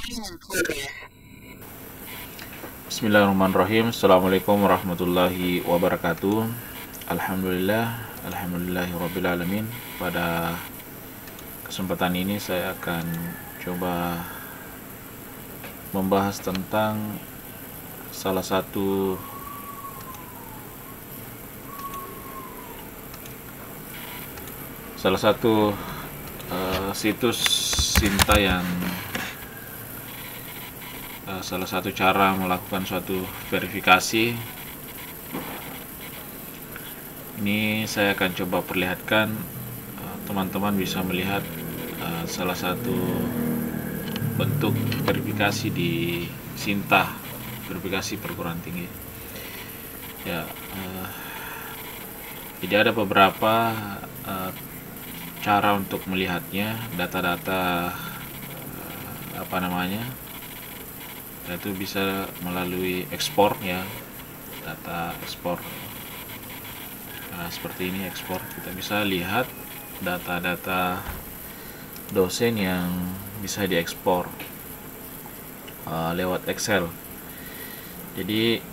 Bismillahirrahmanirrahim. Assalamualaikum warahmatullahi wabarakatuh. Alhamdulillahirabbil alamin. Pada kesempatan ini saya akan coba membahas tentang salah satu situs Sinta yang salah satu cara melakukan suatu verifikasi. Ini saya akan coba perlihatkan, teman-teman bisa melihat salah satu bentuk verifikasi di Sinta, verifikasi perguruan tinggi. Ya, jadi ada beberapa cara untuk melihatnya, data-data itu bisa melalui ekspor ya, data ekspor. Nah, seperti ini ekspor, kita bisa lihat data-data dosen yang bisa diekspor lewat Excel. Jadi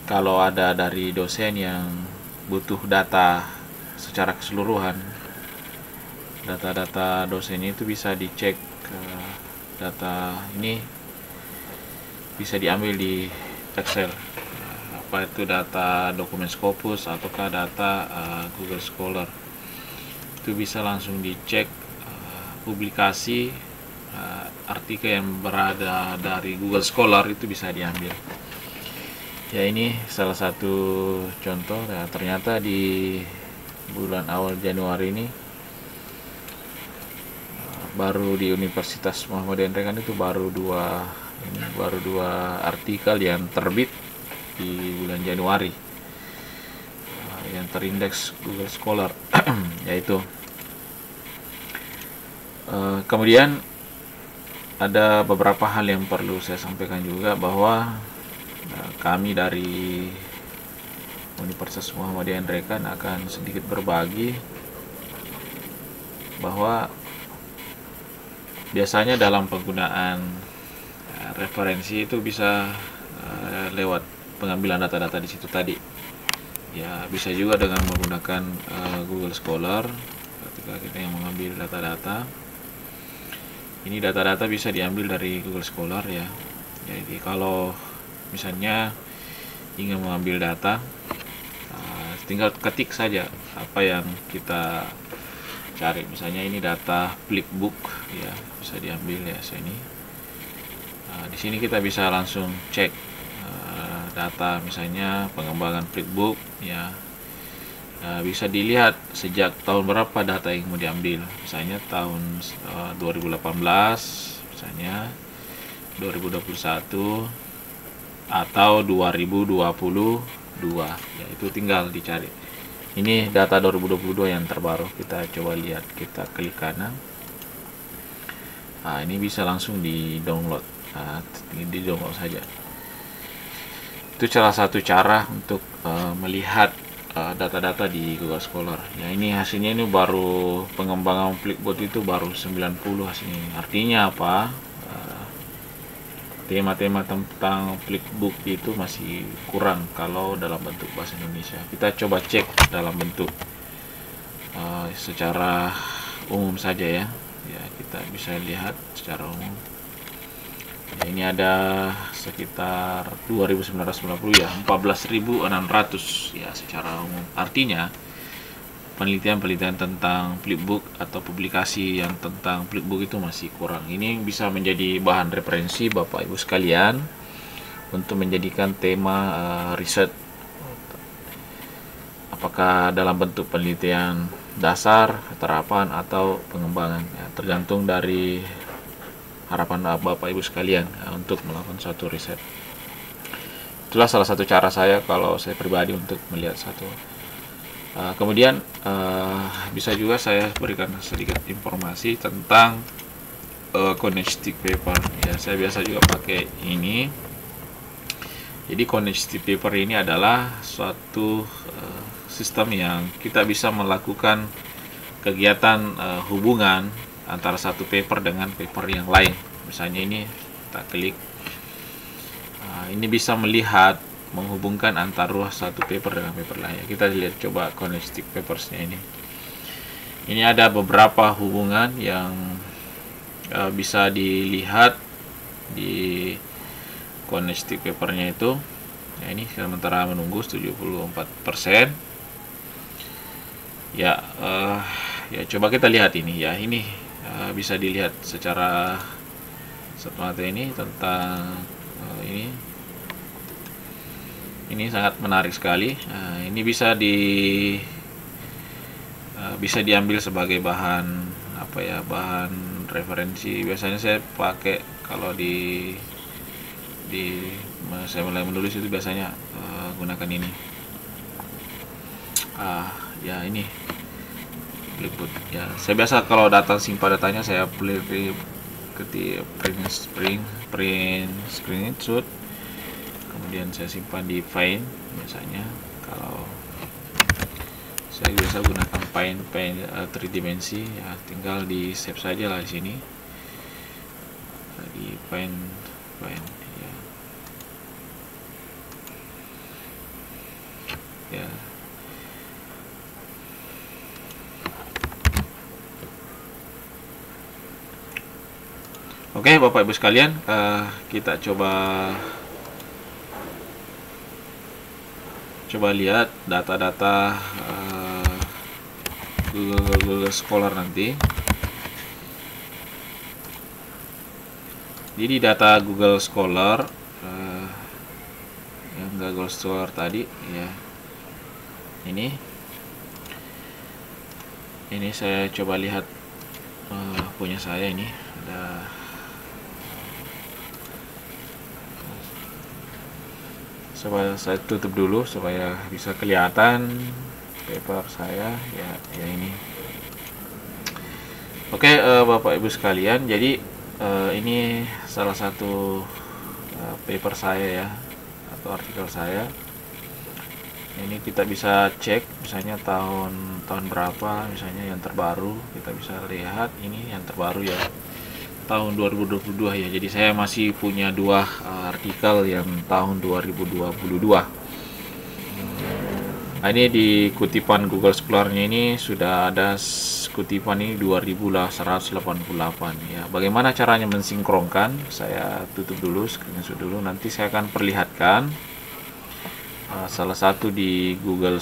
kalau ada dari dosen yang butuh data secara keseluruhan, data-data dosen itu bisa dicek. Data ini bisa diambil di Excel, apa itu data dokumen Scopus ataukah data Google Scholar. Itu bisa langsung dicek publikasi artikel yang berada dari Google Scholar, itu bisa diambil. Ya, ini salah satu contoh. Ya, ternyata di bulan awal Januari ini baru di Universitas Muhammadiyah Rekan itu baru dua artikel yang terbit di bulan Januari yang terindeks Google Scholar. Yaitu kemudian ada beberapa hal yang perlu saya sampaikan juga, bahwa kami dari Universitas Muhammadiyah Rekan akan sedikit berbagi bahwa biasanya dalam penggunaan referensi itu bisa lewat pengambilan data-data di situ tadi. Ya, bisa juga dengan menggunakan Google Scholar ketika kita yang mengambil data-data. Ini data-data bisa diambil dari Google Scholar ya. Jadi kalau misalnya ingin mengambil data, tinggal ketik saja apa yang kita cari. Misalnya ini data Flipbook ya, bisa diambil ya sini. Di sini kita bisa langsung cek data, misalnya pengembangan Flipbook ya. Bisa dilihat sejak tahun berapa data yang mau diambil, misalnya tahun 2018, misalnya 2021 atau 2022 ya, itu tinggal dicari. Ini data 2022 yang terbaru, kita coba lihat, kita klik kanan. Ini bisa langsung di download, di download saja. Itu salah satu cara untuk melihat data-data di Google Scholar. Ya, ini hasilnya ini baru pengembangan Flipbook itu baru 90 hasilnya. Artinya apa? Tema-tema tentang Flipbook itu masih kurang kalau dalam bentuk bahasa Indonesia. Kita coba cek dalam bentuk secara umum saja ya. Ya, kita bisa lihat secara umum. Ya, ini ada sekitar 2.990 ya, 14.600 ya secara umum. Artinya penelitian-penelitian tentang Flipbook atau publikasi yang tentang Flipbook itu masih kurang. Ini bisa menjadi bahan referensi Bapak Ibu sekalian untuk menjadikan tema riset, apakah dalam bentuk penelitian dasar, terapan, atau pengembangan ya, tergantung dari harapan Bapak Ibu sekalian untuk melakukan suatu riset. Itulah salah satu cara saya, kalau saya pribadi, untuk melihat satu. Kemudian bisa juga saya berikan sedikit informasi tentang connected paper ya. Saya biasa juga pakai ini. Jadi connected paper ini adalah suatu sistem yang kita bisa melakukan kegiatan hubungan antara satu paper dengan paper yang lain. Misalnya ini kita klik. Ini bisa melihat menghubungkan antara satu paper dengan paper lain. Kita lihat coba connecting papersnya ini. Ini ada beberapa hubungan yang bisa dilihat di connecting papernya itu. Ya, ini sementara menunggu 74%. Ya, coba kita lihat ini ya. Ini bisa dilihat secara mata ini tentang ini. Ini sangat menarik sekali. Ini bisa diambil sebagai bahan bahan referensi. Biasanya saya pakai kalau saya mulai menulis itu biasanya gunakan ini. Ya ini Blackboard. Ya, saya biasa kalau data simpan datanya saya print screenshot, kemudian saya simpan di Find. Biasanya kalau saya biasa gunakan Paint 3 dimensi, ya tinggal di save saja lah di sini di Paint ya. Oke, Bapak Ibu sekalian, kita coba lihat data-data Google Scholar nanti. Jadi data Google Scholar yang Google Scholar tadi ya. Ini saya coba lihat punya saya ini ada. Coba saya tutup dulu supaya bisa kelihatan paper saya ya ini. Oke, Bapak Ibu sekalian, jadi ini salah satu paper saya ya, atau artikel saya. Ini kita bisa cek misalnya tahun berapa, misalnya yang terbaru. Kita bisa lihat ini yang terbaru ya, tahun 2022 ya. Jadi saya masih punya 2 artikel yang tahun 2022. Nah, ini di kutipan Google Scholar-nya ini sudah ada kutipan ini 2188 ya. Bagaimana caranya mensinkronkan? Saya tutup dulu, screenshot dulu. Nanti saya akan perlihatkan salah satu di Google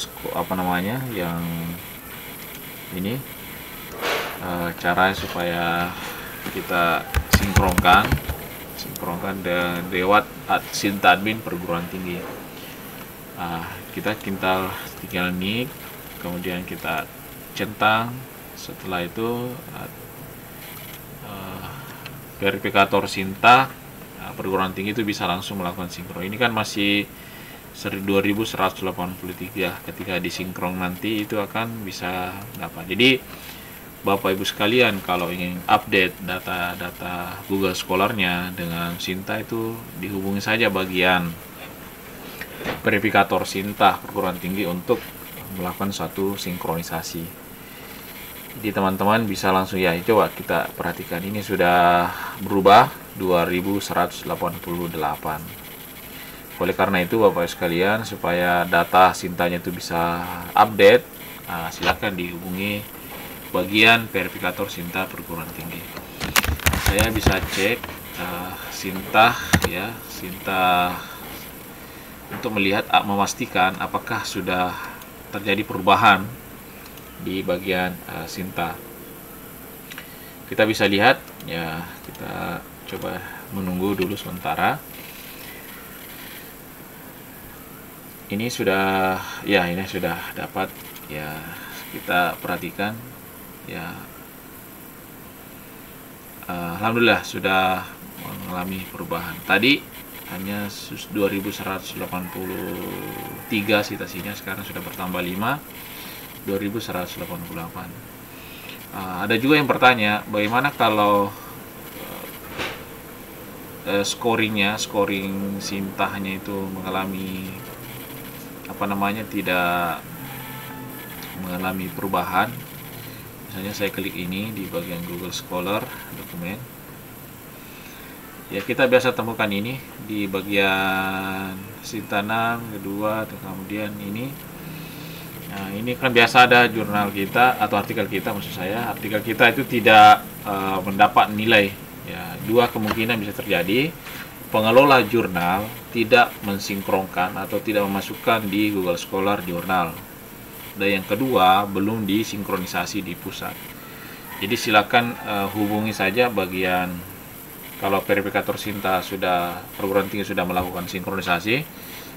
yang ini cara supaya kita sinkronkan lewat Sinta Admin perguruan tinggi. Kita tinggal nik, kemudian kita centang. Setelah itu verifikator Sinta perguruan tinggi itu bisa langsung melakukan sinkron. Ini kan masih 2183. Ketika disinkron nanti itu akan bisa dapat. Jadi Bapak Ibu sekalian, kalau ingin update data-data Google Scholar-nya dengan Sinta itu dihubungi saja bagian verifikator Sinta perguruan tinggi untuk melakukan suatu sinkronisasi. Jadi teman-teman bisa langsung ya, coba kita perhatikan ini sudah berubah 2188. Oleh karena itu Bapak Ibu sekalian, supaya data Sintanya itu bisa update, silakan dihubungi bagian verifikator Sinta perguruan tinggi. Saya bisa cek Sinta ya, Sinta untuk melihat memastikan apakah sudah terjadi perubahan di bagian Sinta. Kita bisa lihat ya, kita coba menunggu dulu sementara. Ini sudah ya, ini sudah dapat ya, kita perhatikan ya. Alhamdulillah sudah mengalami perubahan. Tadi hanya 2183 citasinya, sekarang sudah bertambah 5, 2188. Ada juga yang bertanya, bagaimana kalau scoring Sintanya itu mengalami tidak mengalami perubahan. Misalnya saya klik ini di bagian Google Scholar dokumen. Ya, kita biasa temukan ini di bagian Sinta 6, kedua, kemudian ini. Nah, ini kan biasa ada jurnal kita atau artikel kita, maksud saya. Artikel kita itu tidak mendapat nilai. Ya, dua kemungkinan bisa terjadi. Pengelola jurnal tidak mensinkronkan atau tidak memasukkan di Google Scholar jurnal. Dan yang kedua, belum disinkronisasi di pusat. Jadi silakan hubungi saja bagian, kalau verifikator Sinta sudah, perguruan tinggi sudah melakukan sinkronisasi,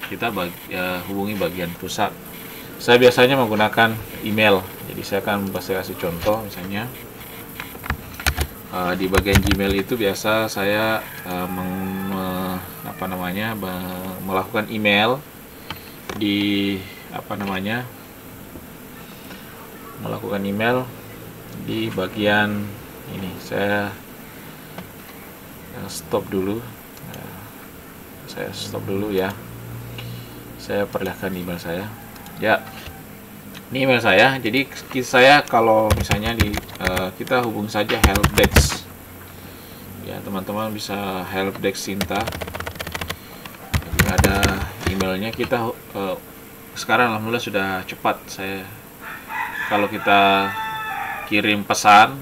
kita hubungi bagian pusat. Saya biasanya menggunakan email, jadi saya akan kasih contoh. Misalnya di bagian Gmail itu biasa saya melakukan email di di bagian ini. Saya stop dulu ya. Saya perlihatkan email saya. Ya, ini email saya. Jadi saya kalau misalnya kita hubungi saja helpdesk. Ya, teman-teman bisa helpdesk Sinta. Jadi ada emailnya. Kita sekarang alhamdulillah sudah cepat. Kalau kita kirim pesan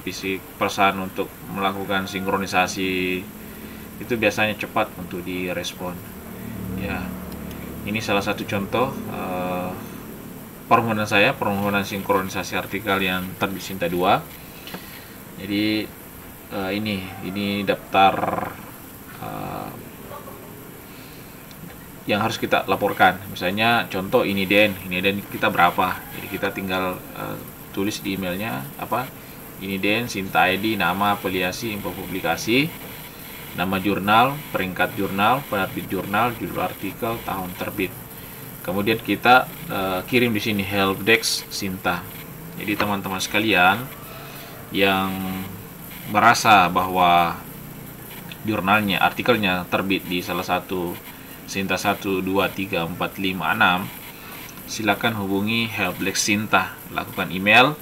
untuk melakukan sinkronisasi, itu biasanya cepat untuk direspon. Ya, ini salah satu contoh permohonan sinkronisasi artikel yang terbit Sinta 2. Jadi ini daftar yang harus kita laporkan. Misalnya contoh ini den kita berapa. Jadi kita tinggal tulis di emailnya ini den Sinta ID, nama, afiliasi, info publikasi, nama jurnal, peringkat jurnal, penerbit jurnal, judul artikel, tahun terbit. Kemudian kita kirim di sini helpdesk Sinta. Jadi teman-teman sekalian yang merasa bahwa jurnalnya, artikelnya terbit di salah satu Sinta 1, 2, 3, 4, 5, 6, silakan hubungi helpdesk Sinta, lakukan email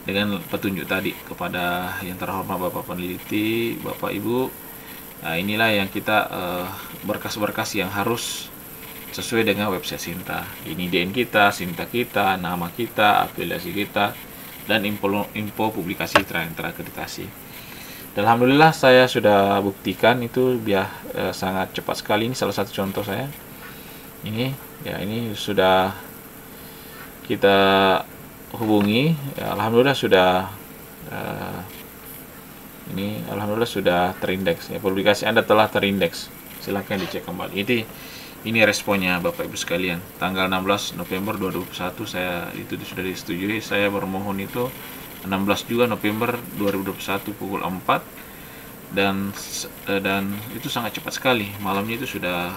dengan petunjuk tadi kepada yang terhormat Bapak peneliti, Bapak Ibu. Nah, inilah yang kita berkas-berkas yang harus sesuai dengan website Sinta. Ini DN kita, Sinta kita, nama kita, afiliasi kita, dan info publikasi terakreditasi. Dan alhamdulillah saya sudah buktikan itu sangat cepat sekali. Ini salah satu contoh saya. Ini sudah kita hubungi. Ya, alhamdulillah sudah terindeks. Ya, publikasi Anda telah terindeks. Silahkan dicek kembali. Ini responnya Bapak Ibu sekalian. Tanggal 16 November 2021 itu sudah disetujui. Saya bermohon itu 16 juga November 2021 pukul 4, dan itu sangat cepat sekali. Malamnya itu sudah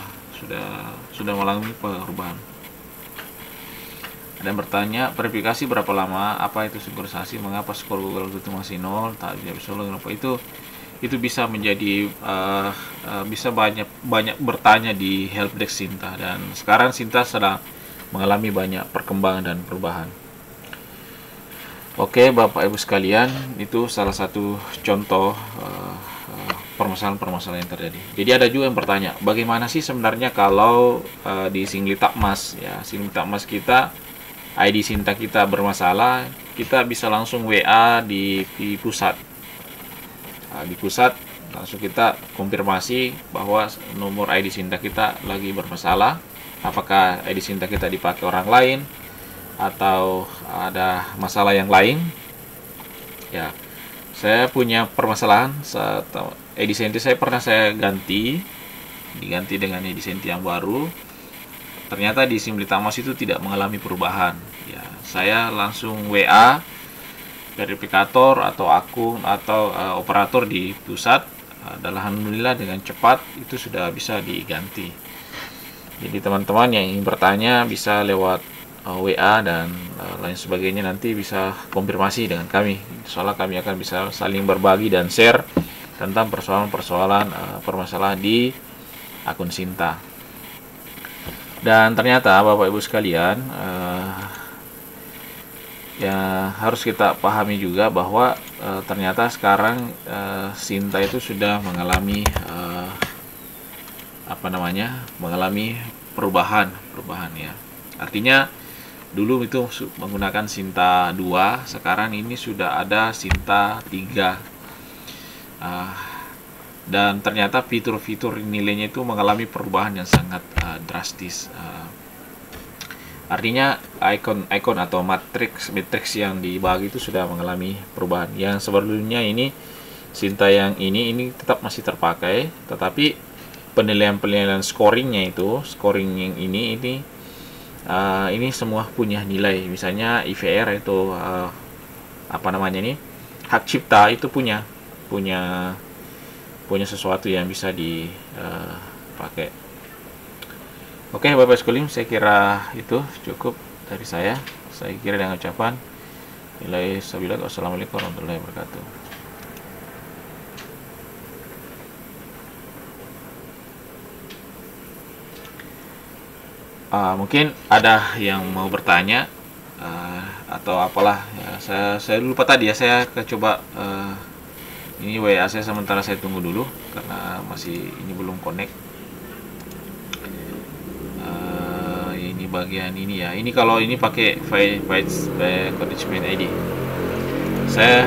mengalami perubahan. Ada yang bertanya, verifikasi berapa lama? Apa itu sinkronisasi? Mengapa skor Google itu masih 0? Tak bisa kenapa itu bisa menjadi bisa banyak bertanya di helpdesk Sinta, dan sekarang Sinta sedang mengalami banyak perkembangan dan perubahan. Oke, Bapak Ibu sekalian, itu salah satu contoh permasalahan-permasalahan yang terjadi. Jadi ada juga yang bertanya, bagaimana sih sebenarnya kalau di Singlitakmas, ya, Singlitakmas kita, ID Sinta kita bermasalah, kita bisa langsung WA di pusat. Di pusat langsung kita konfirmasi bahwa nomor ID Sinta kita lagi bermasalah, apakah ID Sinta kita dipakai orang lain atau ada masalah yang lain. Ya, saya punya permasalahan ID Sinta saya pernah diganti dengan ID Sinta yang baru. Ternyata di Singlitakmas itu tidak mengalami perubahan. Ya, saya langsung WA verifikator atau akun atau operator di pusat, dan alhamdulillah dengan cepat itu sudah bisa diganti. Jadi teman-teman yang ingin bertanya bisa lewat WA dan lain sebagainya, nanti bisa konfirmasi dengan kami. Soalnya kami akan bisa saling berbagi dan share tentang permasalahan di akun Sinta. Dan ternyata Bapak Ibu sekalian, ya harus kita pahami juga bahwa ternyata sekarang Sinta itu sudah mengalami mengalami perubahan ya. Artinya dulu itu menggunakan Sinta 2, sekarang ini sudah ada Sinta 3. Dan ternyata fitur-fitur nilainya itu mengalami perubahan yang sangat drastis. Artinya icon atau matriks yang dibagi itu sudah mengalami perubahan. Yang sebelumnya ini Sinta yang ini tetap masih terpakai, tetapi penilaian scoringnya itu, scoring yang ini semua punya nilai. Misalnya IVR itu hak cipta itu punya sesuatu yang bisa dipakai. Oke, Bapak sekalian, saya kira itu cukup dari saya. Saya kira dengan ucapan Assalamualaikum warahmatullahi wabarakatuh. Mungkin ada yang mau bertanya atau apalah ya, saya lupa tadi ya, saya coba ini WA saya sementara saya tunggu dulu karena masih ini belum connect. Ini bagian ini ya, ini kalau ini pakai Fights Engagement ID. Saya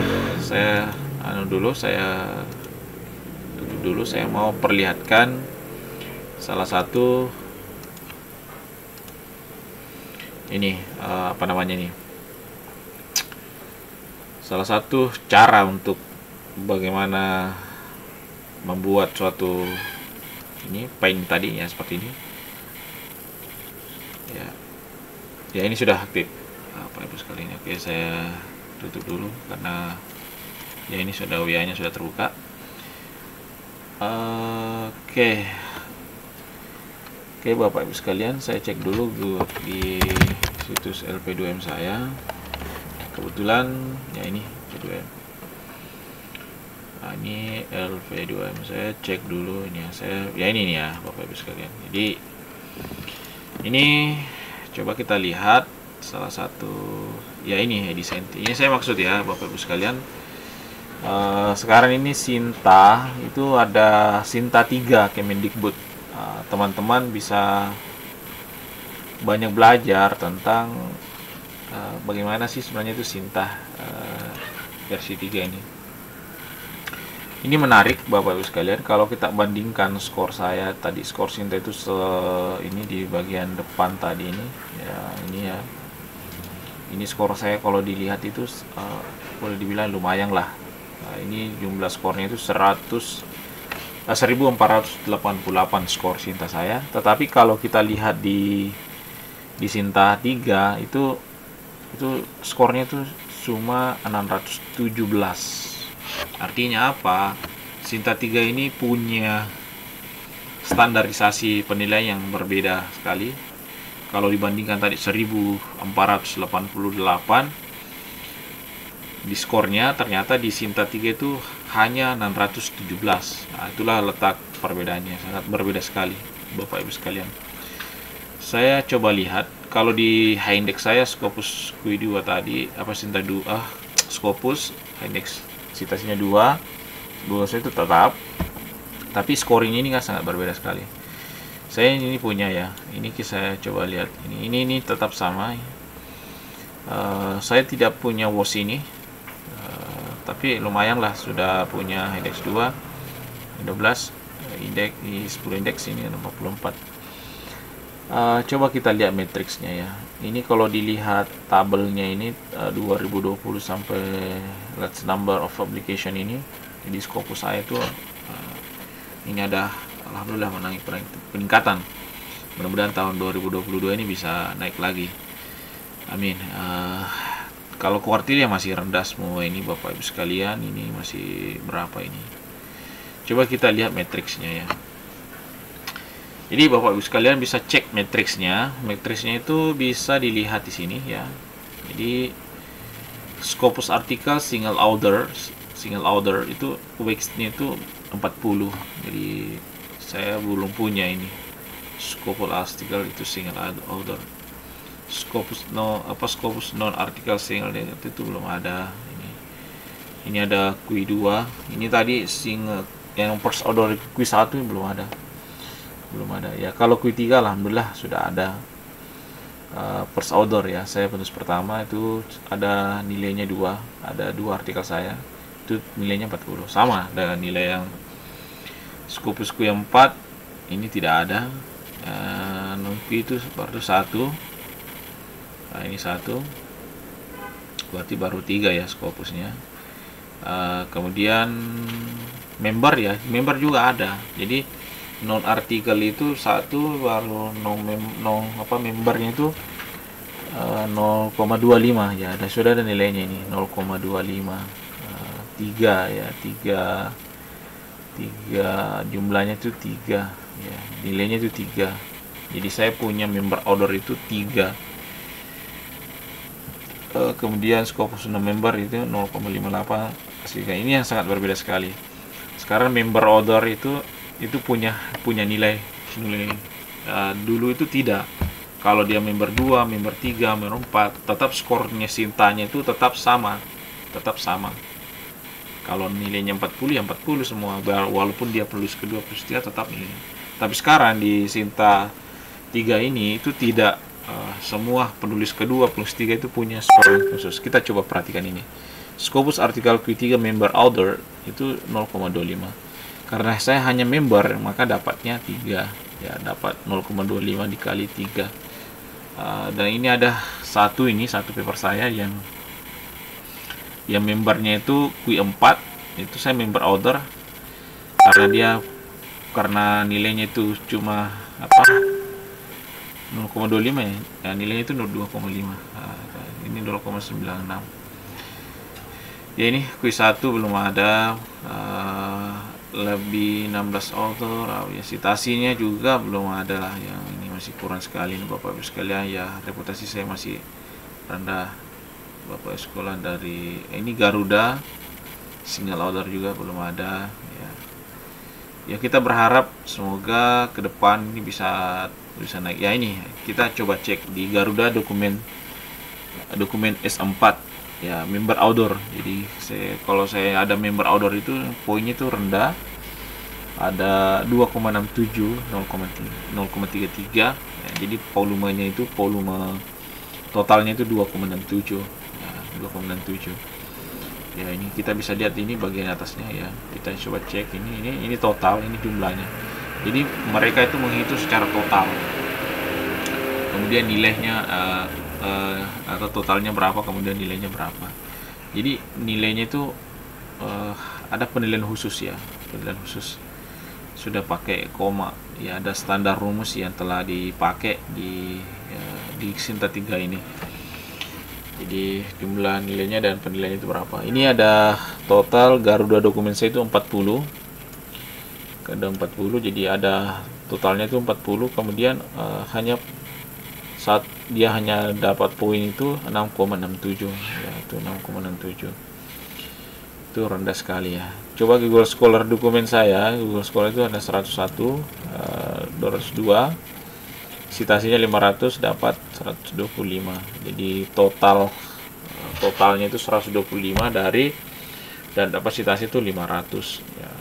tutup dulu, saya mau perlihatkan salah satu ini salah satu cara untuk bagaimana membuat suatu ini paint tadi ya, seperti ini ya ini sudah aktif Ibu sekalian. Oke, saya tutup dulu karena ya ini sudah WA-nya sudah terbuka. Oke, Bapak Ibu sekalian, saya cek dulu di situs LP2M saya. Kebetulan ya ini LP2M. Ini LP2M, saya cek dulu ini ya. Ini nih ya Bapak Ibu sekalian. Jadi ini coba kita lihat salah satu ya ini desain. Ini saya maksud ya Bapak Ibu sekalian. Sekarang ini Sinta itu ada Sinta 3 Kemendikbud. Teman-teman bisa banyak belajar tentang bagaimana sih sebenarnya itu Sinta versi 3 ini. Ini menarik Bapak Ibu sekalian, kalau kita bandingkan skor saya tadi, skor Sinta itu ini di bagian depan tadi ini ya, ini skor saya kalau dilihat itu boleh dibilang lumayan lah. Ini jumlah skornya itu 1488 skor Sinta saya. Tetapi kalau kita lihat di Sinta 3 itu skornya itu cuma 617. Artinya apa? Sinta 3 ini punya standarisasi penilaian yang berbeda sekali. Kalau dibandingkan tadi 1488 di skornya, ternyata di Sinta 3 itu hanya 617. Nah, itulah letak perbedaannya, sangat berbeda sekali Bapak Ibu sekalian. Saya coba lihat kalau di high index saya Scopus Q2 tadi Sinta 2 Scopus high index citasinya 2 saya itu tetap, tapi scoring ini kan sangat berbeda sekali. Saya ini punya ya, ini saya coba lihat ini tetap sama. Saya tidak punya WOS ini, tapi lumayan lah sudah punya index 2 12 indeks di 10 indeks ini 44. Coba kita lihat matriksnya ya. Ini kalau dilihat tabelnya ini 2020 sampai let's number of publication ini di Scopus saya itu ini ada alhamdulillah mengalami peningkatan. Mudah-mudahan tahun 2022 ini bisa naik lagi. Amin. Kalau kuartil ya masih rendah semua ini Bapak Ibu sekalian. Ini masih berapa ini? Coba kita lihat matriksnya ya. Jadi Bapak Ibu sekalian bisa cek matriksnya. Matriksnya itu bisa dilihat di sini ya. Jadi Scopus artikel single author itu weights-nya itu 40. Jadi saya belum punya ini. Scopus artikel itu single author. Scopus non artikel single itu belum ada. Ini ada Q2. Ini tadi single yang first order Q1 belum ada. belum ada ya. Kalau Q3 alhamdulillah sudah ada first order ya. Saya penulis pertama itu ada nilainya 2, ada 2 artikel saya itu nilainya 40, sama dengan nilai yang Scopus Q yang 4 ini tidak ada. Nupi itu baru 1. Nah, ini 1, berarti baru 3 ya Scopusnya. Kemudian member ya, member juga ada. Jadi non artikel itu 1, baru membernya itu 0,25 ya. Sudah ada nilainya ini 0,25. 3 ya, 3 jumlahnya itu 3 ya, nilainya itu 3. Jadi saya punya member order itu 3. Kemudian Scopus member itu 0,58. Ini yang sangat berbeda sekali. Sekarang member order itu punya nilai dulu itu tidak. Kalau dia member 2, member 3, member 4, tetap skornya Sintanya itu tetap sama. Kalau nilainya 40 ya 40 semua, walaupun dia penulis kedua penulis 3 tetap ini. Tapi sekarang di Sinta 3 ini itu tidak, semua penulis kedua penulis 3 itu punya skor khusus. Kita coba perhatikan ini. Scopus artikel Q3 member order itu 0,25. Karena saya hanya member, maka dapatnya 3 ya, dapat 0,25 dikali 3. Dan ini ada satu paper saya yang membernya itu Q4, itu saya member order karena nilainya itu cuma 0,25 ya, nilainya itu 2,5. Ini 0,96 ya. Ini Q1 belum ada. Lebih 16 author ya, citasinya juga belum ada lah, yang ini masih kurang sekali nih Bapak Ibu sekalian ya. Reputasi saya masih rendah Bapak Ibu sekalian. Dari ini Garuda single author juga belum ada ya. Kita berharap semoga ke depan ini bisa naik ya. Ini kita coba cek di Garuda dokumen S4 ya, member order. Jadi kalau saya ada member order itu poinnya itu rendah, ada 2,67, 0,33 ya. Jadi volumenya itu volume totalnya itu 2,67 ya, 2,67 ya. Ini kita bisa lihat ini bagian atasnya ya. Kita coba cek ini total, ini jumlahnya. Jadi mereka itu menghitung secara total, kemudian nilainya atau totalnya berapa, kemudian nilainya berapa. Jadi nilainya itu ada penilaian khusus ya, penilaian khusus sudah pakai koma ya. Ada standar rumus yang telah dipakai di Sinta 3 ini. Jadi jumlah nilainya dan penilaian itu berapa. Ini ada total Garuda dokumen saya itu 40, ada 40. Jadi ada totalnya itu 40. Kemudian dia hanya dapat poin itu 6,67 ya, itu 6,67. Itu rendah sekali ya. Coba Google Scholar dokumen saya, Google Scholar itu ada 101, 202, citasinya 500, dapat 125. Jadi totalnya itu 125 dan dapat citasi itu 500 ya.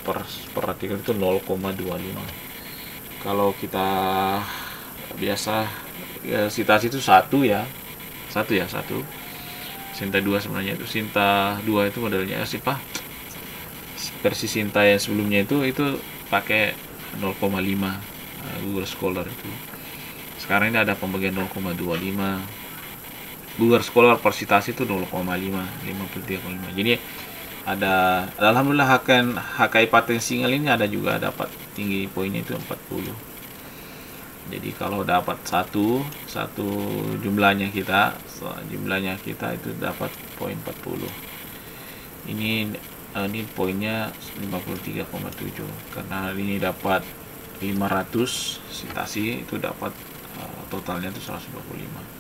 Per artikel itu 0,25. Kalau kita biasa ya, citasi itu 1 ya. Sinta 2 sebenarnya itu. Sinta 2 itu modelnya versi Sinta yang sebelumnya itu pakai 0,5 Google Scholar itu. Sekarang ini ada pembagian 0,25. Google Scholar per citasi itu 0,5, 53,5. Jadi ada, alhamdulillah HKI paten single ini ada juga dapat tinggi poinnya itu 40. Jadi kalau dapat satu jumlahnya kita itu dapat poin 40. Ini poinnya 53,7. Karena ini dapat 500 citasi, itu dapat totalnya itu 125.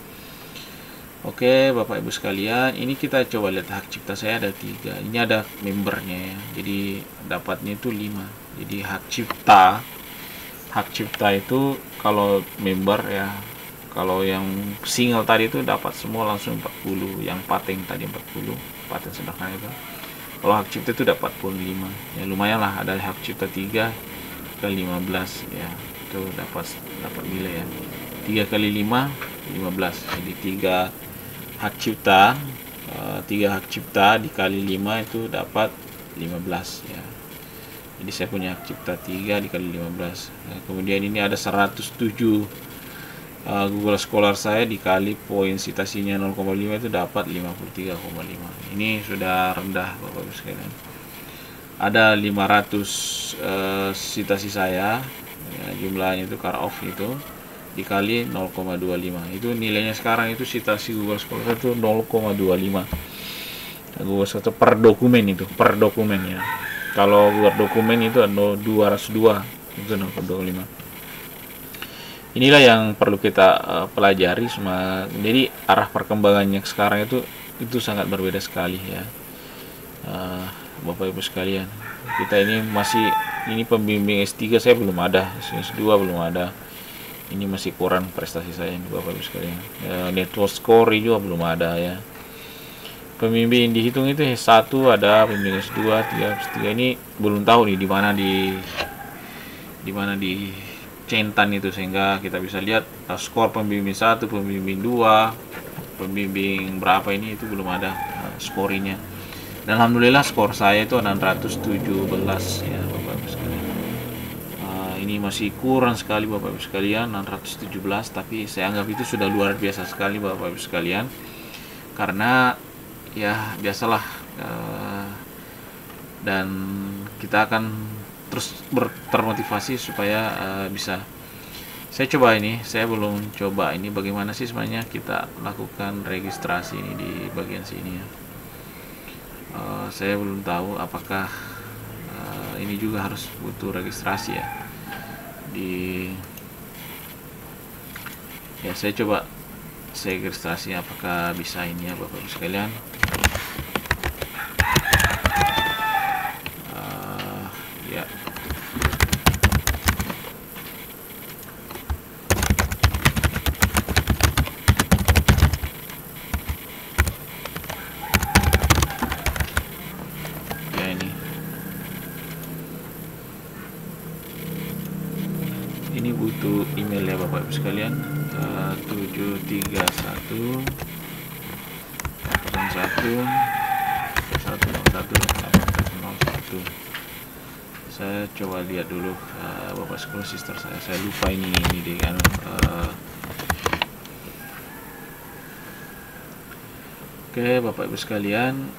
Oke Bapak Ibu sekalian, ini kita coba lihat hak cipta saya ada 3. Ini ada membernya ya. Jadi dapatnya itu 5. Jadi hak cipta itu kalau member ya, kalau yang single tadi itu dapat semua langsung 40, yang paten tadi 40, paten sederhana itu. Kalau hak cipta itu dapat 45 ya, lumayan lah. Ada hak cipta 3 kali 15 ya, itu dapat nilai ya. 3 kali 5 15, jadi 3 hak cipta 3 hak cipta dikali 5 itu dapat 15 ya. Jadi saya punya hak cipta 3 dikali 15. Nah, kemudian ini ada 107 Google Scholar saya dikali poin citasinya 0,5 itu dapat 53,5. Ini sudah rendah Bapak Ibu sekalian. Ada 500 citasi saya ya, jumlahnya itu cut off itu dikali 0,25, itu nilainya sekarang itu citasi Google Scholar itu 0,25 Google Scholar per dokumen, itu per dokumen ya. Kalau buat dokumen itu ada 202, itu 0,25. Inilah yang perlu kita pelajari semua. Jadi arah perkembangannya sekarang itu sangat berbeda sekali ya, Bapak Ibu sekalian. Kita ini pembimbing S3 saya belum ada, S2 belum ada. Ini masih kurang prestasi saya ini Bapak Ibu sekalian. Network score juga belum ada ya. Pembimbing dihitung itu S1 ada, pembimbing S2, 3 ini belum tahu nih di mana di centan itu, sehingga kita bisa lihat skor pembimbing 1, pembimbing 2, pembimbing berapa ini itu belum ada skorinya. Dan alhamdulillah skor saya itu 617 ya Bapak Ibu sekalian. Ini masih kurang sekali Bapak Ibu sekalian, 617, tapi saya anggap itu sudah luar biasa sekali Bapak Ibu sekalian. Karena ya biasalah, dan kita akan terus termotivasi supaya bisa. Saya belum coba ini bagaimana sih sebenarnya kita lakukan registrasi ini di bagian sini ya. Saya belum tahu apakah ini juga harus butuh registrasi ya. Saya coba registrasi apakah bisa ini ya Bapak Ibu sekalian. Ya. Ini butuh email ya Bapak Ibu sekalian, 731 01 101 Saya coba lihat dulu Bapak School Sister saya lupa ini di kan. Oke Bapak Ibu sekalian,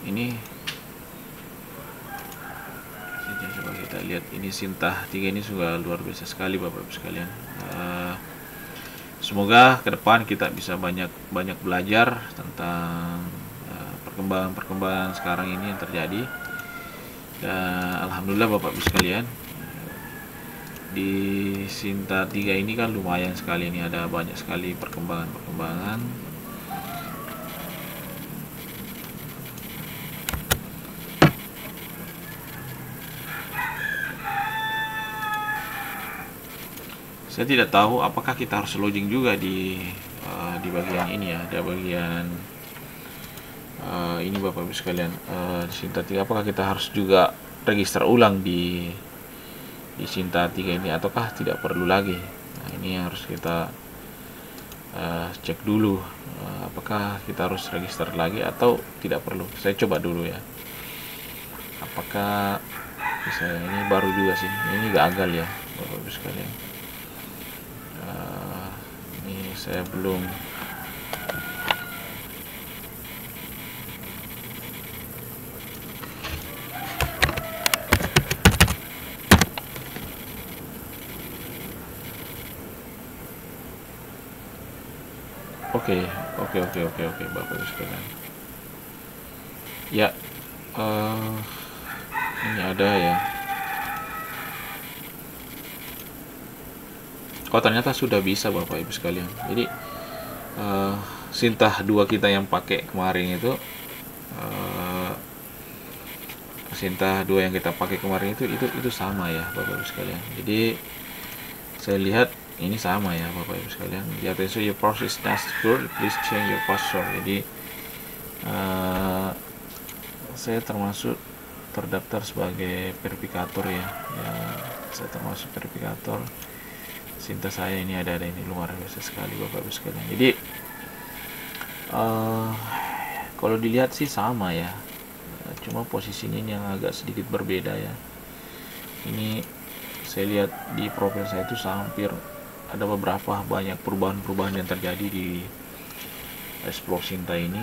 ini coba kita lihat, ini Sintah 3 ini sudah luar biasa sekali Bapak Ibu sekalian. Semoga ke depan kita bisa banyak belajar tentang perkembangan sekarang ini yang terjadi. Dan alhamdulillah Bapak Ibu sekalian, di Sintah 3 ini kan lumayan sekali, ini ada banyak sekali perkembangan. Saya tidak tahu apakah kita harus login juga di bagian ini ya, ada bagian ini Bapak Ibu sekalian, di Sintah 3 apakah kita harus juga register ulang di Sintah 3 ini ataukah tidak perlu lagi. Nah, ini harus kita cek dulu, apakah kita harus register lagi atau tidak perlu. Saya coba dulu ya, apakah bisa. Ini baru juga sih, ini gagal ya Bapak Ibu sekalian. Ini saya belum Oke Bapak Ibu sekalian. Ya, ini ada ya. Oh ternyata sudah bisa Bapak Ibu sekalian. Jadi Sintah 2 kita yang pakai kemarin itu, Sintah 2 yang kita pakai kemarin itu sama ya Bapak Ibu sekalian. Jadi saya lihat ini sama ya Bapak Ibu sekalian. The attention your process not secure, please change your password. Jadi saya termasuk terdaftar sebagai verifikator ya. Ya, saya termasuk verifikator. Sinta saya ini ada ini luar biasa sekali Bapak Ibu sekalian. Jadi kalau dilihat sih sama ya, cuma posisinya ini yang agak sedikit berbeda ya. Ini saya lihat di profil saya itu hampir ada beberapa banyak perubahan-perubahan yang terjadi di Explore Sinta ini,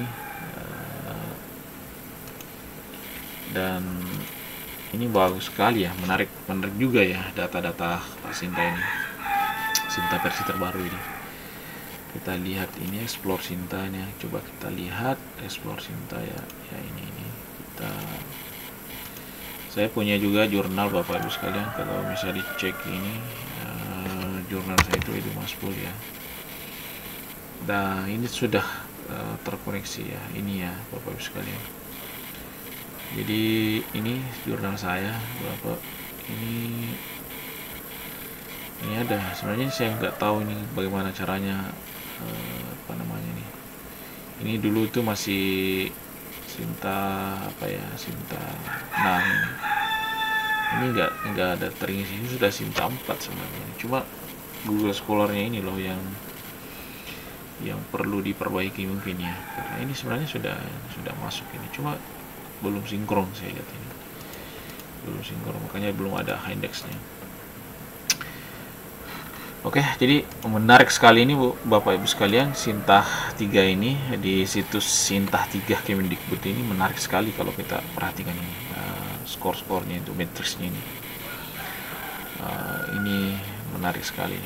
dan ini bagus sekali ya, menarik juga ya data-data Sinta ini, Sinta versi terbaru ini. Kita lihat ini Explore Sinta nya, coba kita lihat Explore Sinta ya, ini saya punya juga jurnal Bapak Ibu sekalian. Kalau bisa dicek ini jurnal saya itu Maspul ya. Nah ini sudah terkoneksi ya, ini ya Bapak Ibu sekalian. Jadi ini jurnal saya Bapak, ini ada. Sebenarnya saya nggak tahu ini bagaimana caranya, apa namanya nih. Ini dulu tuh masih Sinta apa ya, Sinta. Nah ini nggak ada terisi, ini sudah Sinta 4 sebenarnya. Cuma Google Scholar-nya ini loh yang perlu diperbaiki mungkin ya, karena ini sebenarnya sudah masuk ini, cuma belum sinkron. Saya lihat ini belum sinkron, makanya belum ada indexnya. Oke, jadi menarik sekali ini Bapak Ibu sekalian, Sinta 3 ini di situs Sinta 3 Kemendikbud ini menarik sekali kalau kita perhatikan ini, skor-skornya itu, matriksnya ini. Ini menarik sekali.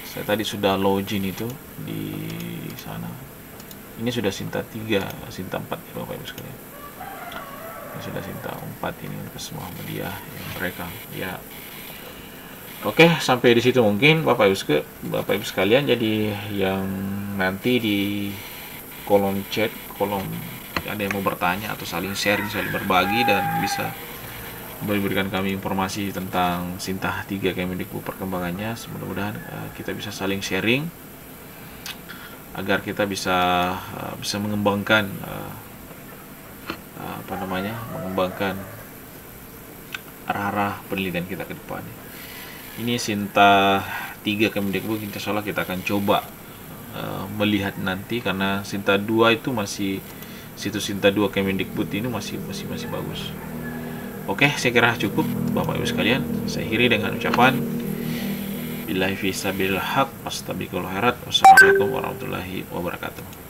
Saya tadi sudah login itu di sana. Ini sudah Sinta 3, Sinta 4 ya Bapak Ibu sekalian. Ini sudah Sinta 4 ini ke semua media ya, mereka ya. Oke, sampai di situ mungkin Bapak Ibu sekalian. Jadi yang nanti di kolom chat, ada yang mau bertanya atau saling sharing, saling berbagi, dan bisa memberikan kami informasi tentang Sinta 3 Kemendikbud perkembangannya. Mudah-mudahan kita bisa saling sharing agar kita bisa mengembangkan mengembangkan arah-arah penelitian kita ke depan. Ini Sinta 3 Kemendikbud, insya Allah kita akan coba melihat nanti, karena Sinta 2 itu masih, situs Sinta 2 Kemendikbud ini masih bagus. Oke, saya kira cukup Bapak Ibu sekalian. Saya akhiri dengan ucapan billahi fisabilil haq, astabiqul khairat, wassalamualaikum warahmatullahi wabarakatuh.